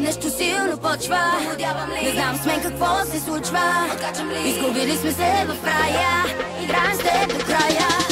нещо силно почва. Не знам с мен какво се случва. Изгубили сме се в рая. Играем с теб до края.